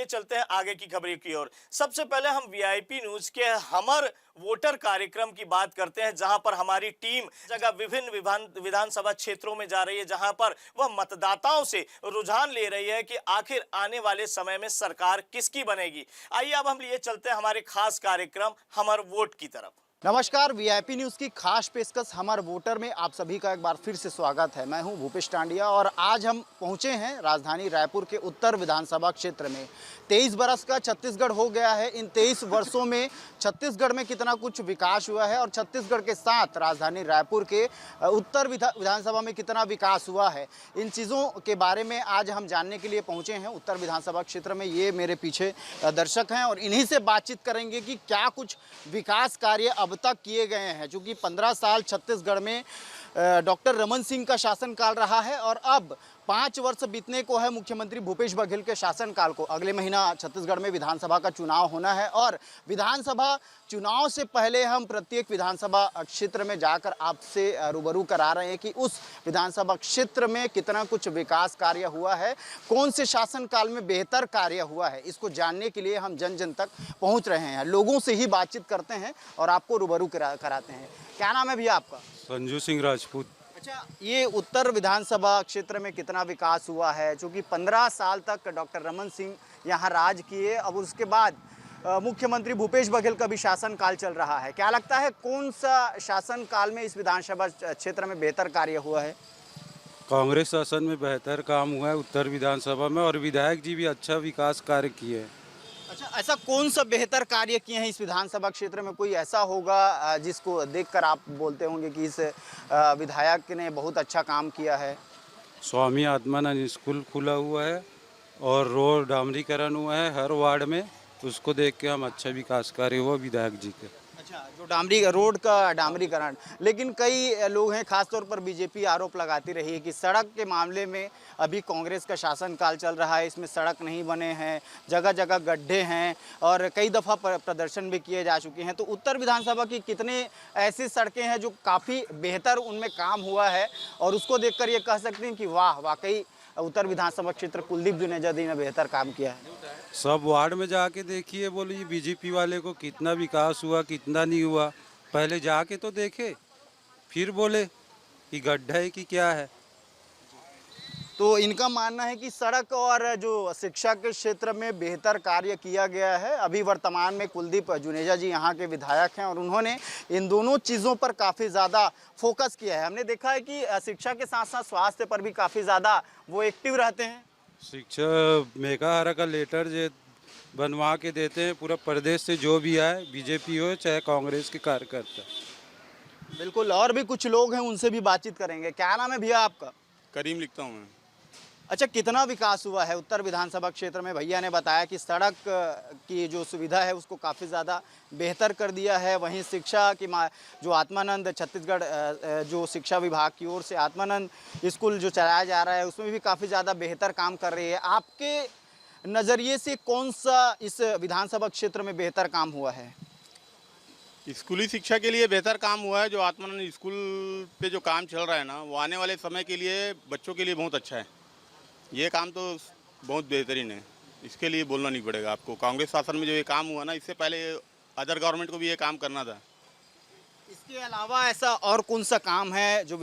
लिए चलते हैं आगे की खबरों की ओर। सबसे पहले हम वीआईपी न्यूज के हमर वोटर कार्यक्रम की बात करते हैं, जहां पर हमारी टीम जगह विभिन्न विधानसभा क्षेत्रों में जा रही है, जहां पर वह मतदाताओं से रुझान ले रही है कि आखिर आने वाले समय में सरकार किसकी बनेगी। आइए अब हम लिए चलते हैं हमारे खास कार्यक्रम हमर वोट की तरफ। नमस्कार, वीआईपी न्यूज़ की खास पेशकश हमर वोटर में आप सभी का एक बार फिर से स्वागत है। मैं हूं भूपेश टांडिया और आज हम पहुंचे हैं राजधानी रायपुर के उत्तर विधानसभा क्षेत्र में। 23 बरस का छत्तीसगढ़ हो गया है। इन 23 वर्षों में छत्तीसगढ़ में कितना कुछ विकास हुआ है और छत्तीसगढ़ के साथ राजधानी रायपुर के उत्तर विधानसभा में कितना विकास हुआ है, इन चीज़ों के बारे में आज हम जानने के लिए पहुँचे हैं उत्तर विधानसभा क्षेत्र में। ये मेरे पीछे दर्शक हैं और इन्हीं से बातचीत करेंगे कि क्या कुछ विकास कार्य अब तक किए गए हैं। चूँकि 15 साल छत्तीसगढ़ में डॉक्टर रमन सिंह का शासनकाल रहा है और अब 5 वर्ष बीतने को है मुख्यमंत्री भूपेश बघेल के शासनकाल को। अगले महीना छत्तीसगढ़ में विधानसभा का चुनाव होना है और विधानसभा चुनाव से पहले हम प्रत्येक विधानसभा क्षेत्र में जाकर आपसे रूबरू करा रहे हैं कि उस विधानसभा क्षेत्र में कितना कुछ विकास कार्य हुआ है, कौन से शासनकाल में बेहतर कार्य हुआ है। इसको जानने के लिए हम जन जन तक पहुँच रहे हैं, लोगों से ही बातचीत करते हैं और आपको रूबरू कराते हैं। क्या नाम है भैया आपका? संजू सिंह राजपूत। अच्छा, ये उत्तर विधानसभा क्षेत्र में कितना विकास हुआ है? क्योंकि 15 साल तक डॉक्टर रमन सिंह यहाँ राज किए, अब उसके बाद मुख्यमंत्री भूपेश बघेल का भी शासनकाल चल रहा है। क्या लगता है कौन सा शासनकाल में इस विधानसभा क्षेत्र में बेहतर कार्य हुआ है? कांग्रेस शासन में बेहतर काम हुआ है उत्तर विधानसभा में और विधायक जी भी अच्छा विकास कार्य किए हैं। अच्छा, ऐसा कौन सा बेहतर कार्य किए हैं इस विधानसभा क्षेत्र में? कोई ऐसा होगा जिसको देखकर आप बोलते होंगे कि इस विधायक ने बहुत अच्छा काम किया है? स्वामी आत्मानंद स्कूल खुला हुआ है और रोड डामरीकरण हुआ है हर वार्ड में, उसको देख के हम अच्छा विकास कार्य हुआ विधायक जी के। अच्छा, जो रोड का डामरीकरण, लेकिन कई लोग हैं, खासतौर पर बीजेपी आरोप लगाती रही है कि सड़क के मामले में अभी कांग्रेस का शासनकाल चल रहा है, इसमें सड़क नहीं बने हैं, जगह जगह गड्ढे हैं और कई दफ़ा प्रदर्शन भी किए जा चुके हैं। तो उत्तर विधानसभा की कितने ऐसी सड़कें हैं जो काफ़ी बेहतर उनमें काम हुआ है और उसको देखकर ये कह सकते हैं कि वाह, वाकई उत्तर विधानसभा क्षेत्र कुलदीप जुनेजा जी ने बेहतर काम किया है? सब वार्ड में जाके देखिए, बोलिए बीजेपी वाले को कितना विकास हुआ कितना नहीं हुआ। पहले जाके तो देखे फिर बोले कि गड्ढा है कि क्या है। तो इनका मानना है कि सड़क और जो शिक्षा के क्षेत्र में बेहतर कार्य किया गया है। अभी वर्तमान में कुलदीप जुनेजा जी यहाँ के विधायक हैं और उन्होंने इन दोनों चीज़ों पर काफ़ी ज़्यादा फोकस किया है। हमने देखा है कि शिक्षा के साथ साथ स्वास्थ्य पर भी काफ़ी ज़्यादा वो एक्टिव रहते हैं। शिक्षा मेघाहारा का लेटर जो बनवा के देते हैं पूरा प्रदेश से, जो भी आए बीजेपी हो चाहे कांग्रेस के कार्यकर्ता। बिल्कुल, और भी कुछ लोग हैं, उनसे भी बातचीत करेंगे। क्या नाम है भैया आपका? करीम लिखता हूँ मैं। अच्छा, कितना विकास हुआ है उत्तर विधानसभा क्षेत्र में? भैया ने बताया कि सड़क की जो सुविधा है उसको काफ़ी ज़्यादा बेहतर कर दिया है। वहीं शिक्षा की जो आत्मानंद छत्तीसगढ़ जो शिक्षा विभाग की ओर से आत्मानंद स्कूल जो चलाया जा रहा है उसमें भी काफ़ी ज़्यादा बेहतर काम कर रही है। आपके नज़रिए से कौन सा इस विधानसभा क्षेत्र में बेहतर काम हुआ है? स्कूली शिक्षा के लिए बेहतर काम हुआ है। जो आत्मानंद स्कूल पे जो काम चल रहा है ना, वो आने वाले समय के लिए बच्चों के लिए बहुत अच्छा है। ये काम तो बहुत बेहतरीन है, इसके लिए बोलना नहीं पड़ेगा आपको। कांग्रेस शासन में जो ये काम हुआ ना, इससे पहले अदर गवर्नमेंट को भी ये काम करना था। इसके अलावा ऐसा और कौन सा काम है जो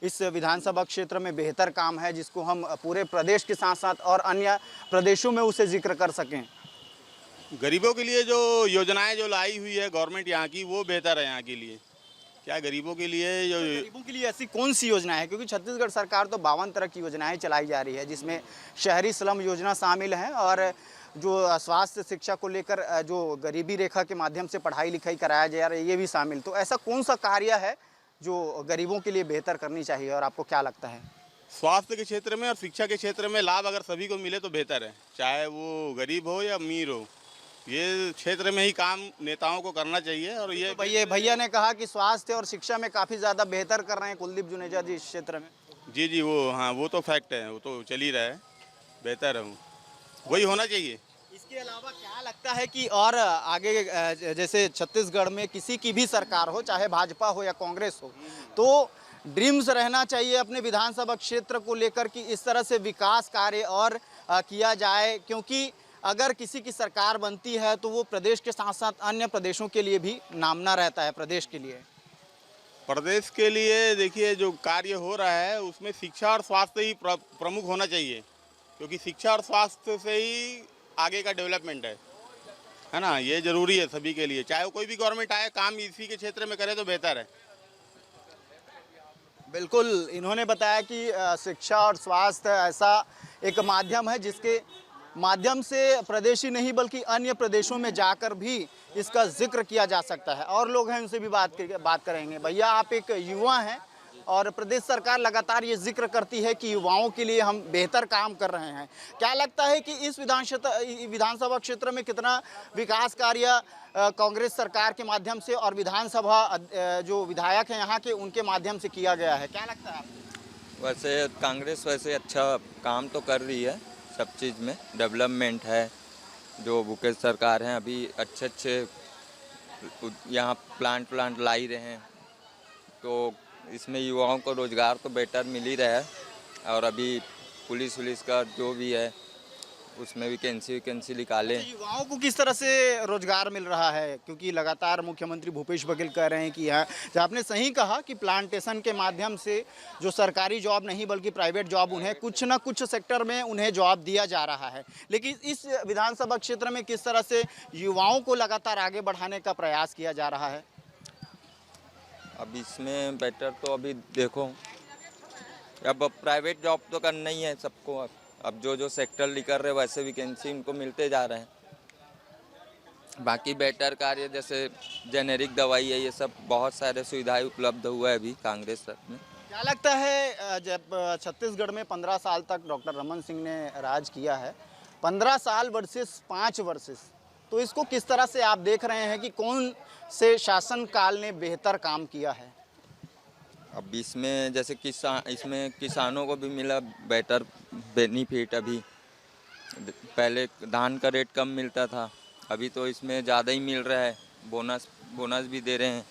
इस विधानसभा क्षेत्र में बेहतर काम है, जिसको हम पूरे प्रदेश के साथ साथ और अन्य प्रदेशों में उसे जिक्र कर सकें? गरीबों के लिए जो योजनाएं जो लाई हुई है गवर्नमेंट यहाँ की, वो बेहतर है यहाँ के लिए। क्या गरीबों के लिए ऐसी कौन सी योजना है? क्योंकि छत्तीसगढ़ सरकार तो 52 तरह की योजनाएं चलाई जा रही है, जिसमें शहरी स्लम योजना शामिल है और जो स्वास्थ्य शिक्षा को लेकर जो गरीबी रेखा के माध्यम से पढ़ाई लिखाई कराया जा रहा है, ये भी शामिल। तो ऐसा कौन सा कार्य है जो गरीबों के लिए बेहतर करनी चाहिए और आपको क्या लगता है? स्वास्थ्य के क्षेत्र में और शिक्षा के क्षेत्र में लाभ अगर सभी को मिले तो बेहतर है, चाहे वो गरीब हो या अमीर हो। ये क्षेत्र में ही काम नेताओं को करना चाहिए। और ये तो भैया ने कहा कि स्वास्थ्य और शिक्षा में काफ़ी ज़्यादा बेहतर कर रहे हैं कुलदीप जुनेजा जी इस क्षेत्र में। जी, वो हाँ, वो तो फैक्ट है, वो तो चल ही रहा है, बेहतर है, वही होना चाहिए। इसके अलावा क्या लगता है कि और आगे जैसे छत्तीसगढ़ में किसी की भी सरकार हो, चाहे भाजपा हो या कांग्रेस हो, तो ड्रीम्स रहना चाहिए अपने विधानसभा क्षेत्र को लेकर कि इस तरह से विकास कार्य और किया जाए, क्योंकि अगर किसी की सरकार बनती है तो वो प्रदेश के साथ साथ अन्य प्रदेशों के लिए भी नामना रहता है प्रदेश के लिए। प्रदेश के लिए देखिए जो कार्य हो रहा है उसमें शिक्षा और स्वास्थ्य ही प्रमुख होना चाहिए, क्योंकि शिक्षा और स्वास्थ्य से ही आगे का डेवलपमेंट है ना। ये ज़रूरी है सभी के लिए, चाहे कोई भी गवर्नमेंट आए, काम इसी के क्षेत्र में करे तो बेहतर है। बिल्कुल, इन्होंने बताया कि शिक्षा और स्वास्थ्य ऐसा एक माध्यम है जिसके माध्यम से प्रदेश ही नहीं बल्कि अन्य प्रदेशों में जाकर भी इसका जिक्र किया जा सकता है। और लोग हैं, उनसे भी बात करेंगे। भैया, आप एक युवा हैं और प्रदेश सरकार लगातार ये जिक्र करती है कि युवाओं के लिए हम बेहतर काम कर रहे हैं। क्या लगता है कि इस विधानसभा क्षेत्र में कितना विकास कार्य कांग्रेस सरकार के माध्यम से और विधानसभा जो विधायक हैं यहाँ के उनके माध्यम से किया गया है? क्या लगता है आपको? वैसे कांग्रेस वैसे अच्छा काम तो कर रही है, सब चीज़ में डेवलपमेंट है। जो भूपेश सरकार हैं अभी अच्छे यहाँ प्लांट ला ही रहे हैं, तो इसमें युवाओं को रोज़गार तो बेटर मिल ही रहा है। और अभी पुलिस का जो भी है उसमें वैकेंसी निकालें। युवाओं को किस तरह से रोजगार मिल रहा है? क्योंकि लगातार मुख्यमंत्री भूपेश बघेल कह रहे हैं कि यहाँ, जो आपने सही कहा कि प्लांटेशन के माध्यम से जो सरकारी जॉब नहीं बल्कि प्राइवेट जॉब उन्हें कुछ ना कुछ सेक्टर में उन्हें जॉब दिया जा रहा है। लेकिन इस विधानसभा क्षेत्र में किस तरह से युवाओं को लगातार आगे बढ़ाने का प्रयास किया जा रहा है? अब इसमें बेटर तो अभी देखो, अब प्राइवेट जॉब तो करना ही है सबको। अब जो सेक्टर निकल रहे वैसे वैकेंसी उनको मिलते जा रहे हैं। बाकी बेटर कार्य जैसे जेनेरिक दवाई है, ये सब बहुत सारे सुविधाएं उपलब्ध हुआ है अभी कांग्रेस में। क्या लगता है, जब छत्तीसगढ़ में 15 साल तक डॉक्टर रमन सिंह ने राज किया है, 15 साल वर्सेस 5 वर्सेस, तो इसको किस तरह से आप देख रहे हैं कि कौन से शासनकाल ने बेहतर काम किया है? अब इसमें जैसे इसमें किसानों को भी मिला बेटर बेनिफिट। अभी पहले धान का रेट कम मिलता था, अभी तो इसमें ज़्यादा ही मिल रहा है। बोनस भी दे रहे हैं।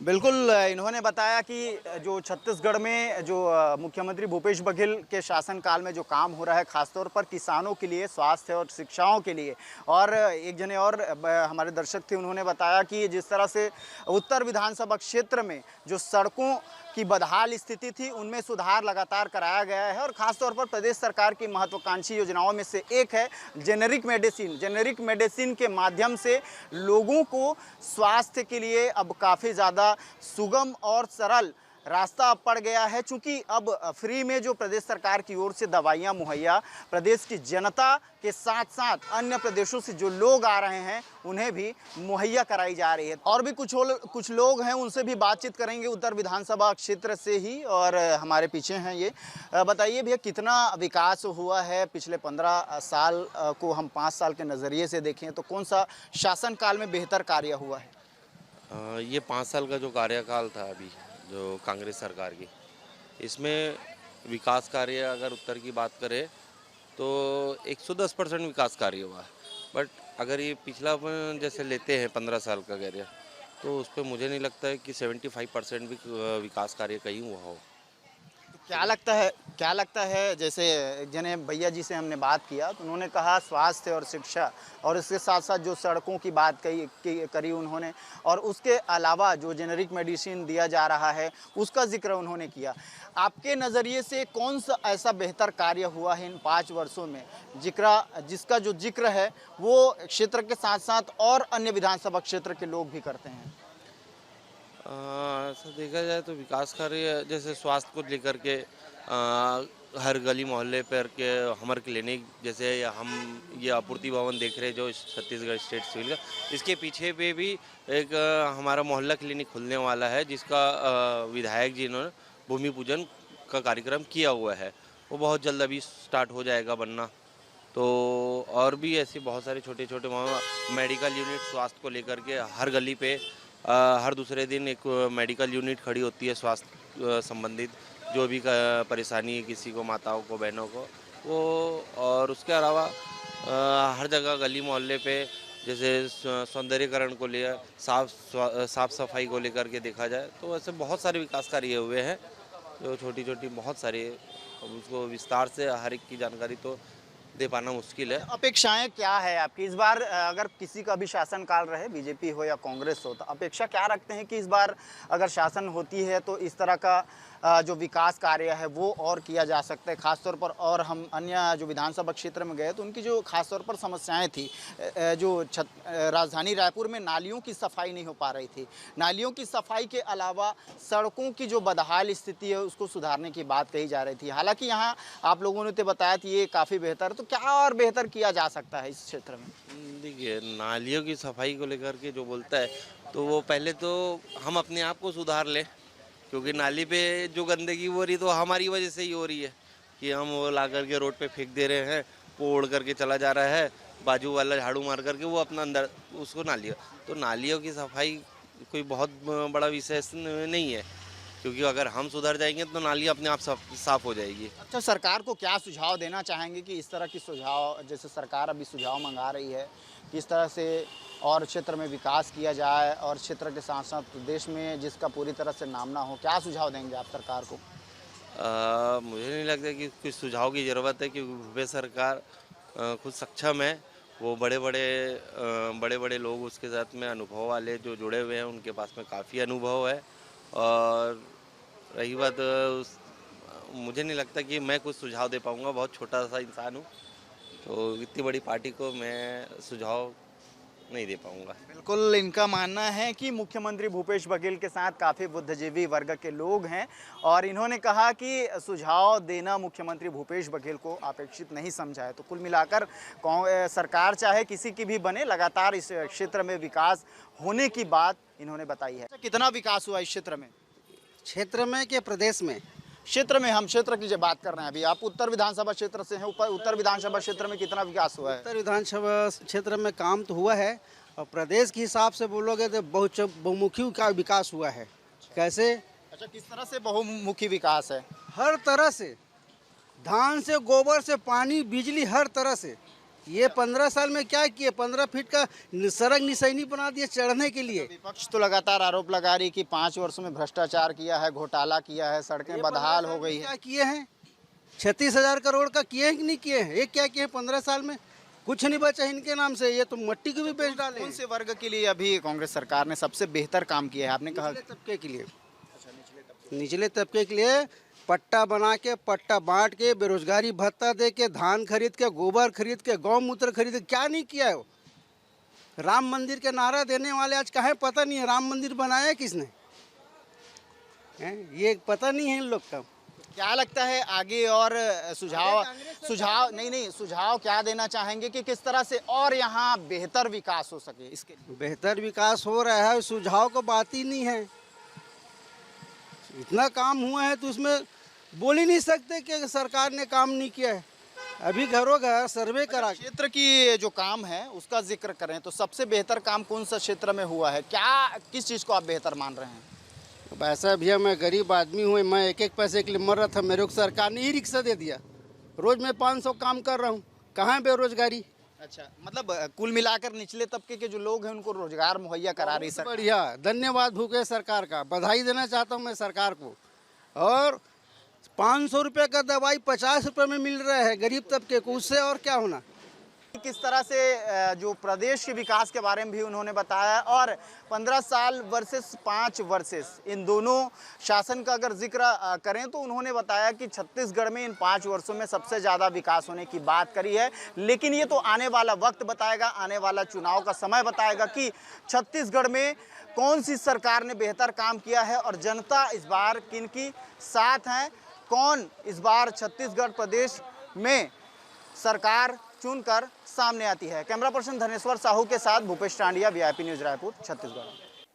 बिल्कुल, इन्होंने बताया कि जो छत्तीसगढ़ में जो मुख्यमंत्री भूपेश बघेल के शासनकाल में जो काम हो रहा है, खासतौर पर किसानों के लिए, स्वास्थ्य और शिक्षाओं के लिए। और एक जने और हमारे दर्शक थे, उन्होंने बताया कि जिस तरह से उत्तर विधानसभा क्षेत्र में जो सड़कों की बदहाल स्थिति थी उनमें सुधार लगातार कराया गया है। और ख़ासतौर पर प्रदेश सरकार की महत्वाकांक्षी योजनाओं में से एक है जेनेरिक मेडिसिन के माध्यम से लोगों को स्वास्थ्य के लिए अब काफ़ी ज़्यादा सुगम और सरल रास्ता पड़ गया है। चूँकि अब फ्री में जो प्रदेश सरकार की ओर से दवाइयाँ मुहैया प्रदेश की जनता के साथ साथ अन्य प्रदेशों से जो लोग आ रहे हैं उन्हें भी मुहैया कराई जा रही है। और भी कुछ लोग हैं, उनसे भी बातचीत करेंगे उत्तर विधानसभा क्षेत्र से ही। और हमारे पीछे हैं ये। बताइए भैया, कितना विकास हुआ है पिछले 15 साल को हम 5 साल के नज़रिए से देखें तो कौन सा शासनकाल में बेहतर कार्य हुआ है? ये 5 साल का जो कार्यकाल था अभी जो कांग्रेस सरकार की, इसमें विकास कार्य अगर उत्तर की बात करें तो 110% विकास कार्य हुआ है। बट अगर ये पिछला अपन जैसे लेते हैं 15 साल का कार्य, तो उस पर मुझे नहीं लगता है कि 75% भी विकास कार्य कहीं हुआ हो। क्या लगता है जैसे जने भैया जी से हमने बात किया तो उन्होंने कहा स्वास्थ्य और शिक्षा और इसके साथ साथ जो सड़कों की बात करी उन्होंने, और उसके अलावा जो जेनेरिक मेडिसिन दिया जा रहा है उसका जिक्र उन्होंने किया। आपके नज़रिए से कौन सा ऐसा बेहतर कार्य हुआ है इन 5 वर्षों में जिसका जो जिक्र है वो क्षेत्र के साथ साथ और अन्य विधानसभा क्षेत्र के लोग भी करते हैं? ऐसा देखा जाए तो विकास कार्य जैसे स्वास्थ्य को लेकर के हर गली मोहल्ले पर के हमर क्लिनिक, जैसे हम ये आपूर्ति भवन देख रहे हैं जो छत्तीसगढ़ स्टेट सिविल का, इसके पीछे पे भी एक हमारा मोहल्ला क्लिनिक खुलने वाला है जिसका विधायक जी ने भूमि पूजन का कार्यक्रम किया हुआ है। वो बहुत जल्द अभी स्टार्ट हो जाएगा बनना। तो और भी ऐसे बहुत सारे छोटे छोटे मेडिकल यूनिट स्वास्थ्य को लेकर के हर गली पे हर दूसरे दिन एक मेडिकल यूनिट खड़ी होती है स्वास्थ्य संबंधित, जो भी परेशानी है किसी को, माताओं को, बहनों को वो। और उसके अलावा हर जगह गली मोहल्ले पे जैसे सौंदर्यीकरण को ले साफ सफाई को लेकर के देखा जाए तो ऐसे बहुत सारे विकास कार्य हुए हैं जो छोटी छोटी बहुत सारी, अब उसको विस्तार से हर एक की जानकारी तो दे पाना मुश्किल है। अपेक्षाएं क्या है आपकी इस बार? अगर किसी का भी शासनकाल रहे, बीजेपी हो या कांग्रेस हो, तो अपेक्षा क्या रखते हैं कि इस बार अगर शासन होती है तो इस तरह का जो विकास कार्य है वो और किया जा सकता है खासतौर पर? और हम अन्य जो विधानसभा क्षेत्र में गए तो उनकी जो खासतौर पर समस्याएं थी, जो राजधानी रायपुर में नालियों की सफाई नहीं हो पा रही थी, नालियों की सफाई के अलावा सड़कों की जो बदहाल स्थिति है उसको सुधारने की बात कही जा रही थी। हालांकि यहाँ आप लोगों ने तो बताया कि ये काफ़ी बेहतर, तो क्या और बेहतर किया जा सकता है इस क्षेत्र में? देखिए, नालियों की सफाई को लेकर के जो बोलता है, तो वो पहले तो हम अपने आप को सुधार लें, क्योंकि नाली पे जो गंदगी हो रही तो हमारी वजह से ही हो रही है कि हम वो ला करके रोड पे फेंक दे रहे हैं, वो उड़ करके चला जा रहा है, बाजू वाला झाड़ू मार करके वो अपना अंदर उसको नालियों, तो नालियों की सफाई कोई बहुत बड़ा विषय नहीं है, क्योंकि अगर हम सुधर जाएंगे तो नाली अपने आप साफ हो जाएगी। अच्छा, सरकार को क्या सुझाव देना चाहेंगे कि इस तरह की सुझाव, जैसे सरकार अभी सुझाव मंगा रही है, किस तरह से और क्षेत्र में विकास किया जाए और क्षेत्र के साथ साथ प्रदेश में जिसका पूरी तरह से नाम ना हो, क्या सुझाव देंगे आप सरकार को? मुझे नहीं लगता कि कुछ सुझाव की ज़रूरत है, क्योंकि भूपेश सरकार खुद सक्षम है। वो बड़े बड़े लोग उसके साथ में अनुभव वाले जो जुड़े हुए हैं, उनके पास में काफ़ी अनुभव है। और रही बात मुझे नहीं लगता कि मैं कुछ सुझाव दे पाऊँगा, बहुत छोटा सा इंसान हूँ, तो इतनी बड़ी पार्टी को मैं सुझाव नहीं दे पाऊँगा। बिल्कुल, इनका मानना है कि मुख्यमंत्री भूपेश बघेल के साथ काफ़ी बुद्धिजीवी वर्ग के लोग हैं और इन्होंने कहा कि सुझाव देना मुख्यमंत्री भूपेश बघेल को अपेक्षित नहीं समझा है। तो कुल मिलाकर सरकार चाहे किसी की भी बने, लगातार इस क्षेत्र में विकास होने की बात इन्होंने बताई है। कितना विकास हुआ इस क्षेत्र में? क्षेत्र में कि प्रदेश में? क्षेत्र में, हम क्षेत्र की जो बात कर रहे हैं अभी, आप उत्तर विधानसभा क्षेत्र से हैं, उत्तर विधानसभा क्षेत्र में कितना विकास हुआ है? उत्तर विधानसभा क्षेत्र में काम तो हुआ है, और प्रदेश के हिसाब से बोलोगे तो बहुमुखी का विकास हुआ है। कैसे? अच्छा, किस तरह से बहुमुखी विकास है? हर तरह से, धान से गोबर से पानी बिजली, हर तरह से। ये 15 साल में क्या किए? 15 फीट का सड़क निशानी बना दिए चढ़ने के लिए। विपक्ष तो लगातार आरोप लगा रही कि 5 वर्षों में भ्रष्टाचार किया है, घोटाला किया है, सड़कें बदहाल हो गई है। क्या किए हैं? 36,000 करोड़ का किए हैं कि नहीं किए हैं? ये क्या किए 15 साल में? कुछ नहीं बचा इनके नाम से, ये तो मट्टी को भी बेच डाले। कौन से वर्ग के लिए अभी कांग्रेस सरकार ने सबसे बेहतर काम किया है? आपने कहा निचले तबके के लिए। निचले तबके के लिए पट्टा बना के, पट्टा बांट के, बेरोजगारी भत्ता दे के, धान खरीद के, गोबर खरीद के, गौमूत्र खरीद के, क्या नहीं किया है वो? राम मंदिर के नारा देने वाले आज कहाँ पता नहीं है राम मंदिर बनाया है किसने? ये पता नहीं है इन लोग का। क्या लगता है आगे और सुझाव क्या देना चाहेंगे कि किस तरह से और यहाँ बेहतर विकास हो सके? इसके बेहतर विकास हो रहा है, सुझाव को बात ही नहीं है। इतना काम हुआ है तो उसमें बोल ही नहीं सकते कि सरकार ने काम नहीं किया है। अभी घरों घर सर्वे करा क्षेत्र की जो काम है उसका जिक्र करें तो सबसे बेहतर काम कौन सा क्षेत्र में हुआ है? क्या किस चीज़ को आप बेहतर मान रहे हैं? वैसा भैया, मैं गरीब आदमी हूँ, मैं एक पैसे के लिए मर रहा था, मेरे को सरकार ने ही रिक्शा दे दिया। रोज मैं 500 काम कर रहा हूँ, कहाँ बेरोजगारी? अच्छा, मतलब कुल मिलाकर निचले तबके के जो लोग हैं उनको रोजगार मुहैया करा रही सरकार। बढ़िया, धन्यवाद भूपेश सरकार का, बधाई देना चाहता हूँ मैं सरकार को। और 500 रुपये का दवाई 50 रुपये में मिल रहा है गरीब तबके को, उससे और क्या होना? किस तरह से जो प्रदेश के विकास के बारे में भी उन्होंने बताया और 15 साल वर्सेस 5 वर्सेस इन दोनों शासन का अगर जिक्र करें तो उन्होंने बताया कि छत्तीसगढ़ में इन 5 वर्षों में सबसे ज़्यादा विकास होने की बात करी है। लेकिन ये तो आने वाला वक्त बताएगा, आने वाला चुनाव का समय बताएगा कि छत्तीसगढ़ में कौन सी सरकार ने बेहतर काम किया है और जनता इस बार किनकी साथ है, कौन इस बार छत्तीसगढ़ प्रदेश में सरकार चुनकर सामने आती है। कैमरा पर्सन धनेश्वर साहू के साथ भूपेश टांडिया, VIP न्यूज़ रायपुर, छत्तीसगढ़।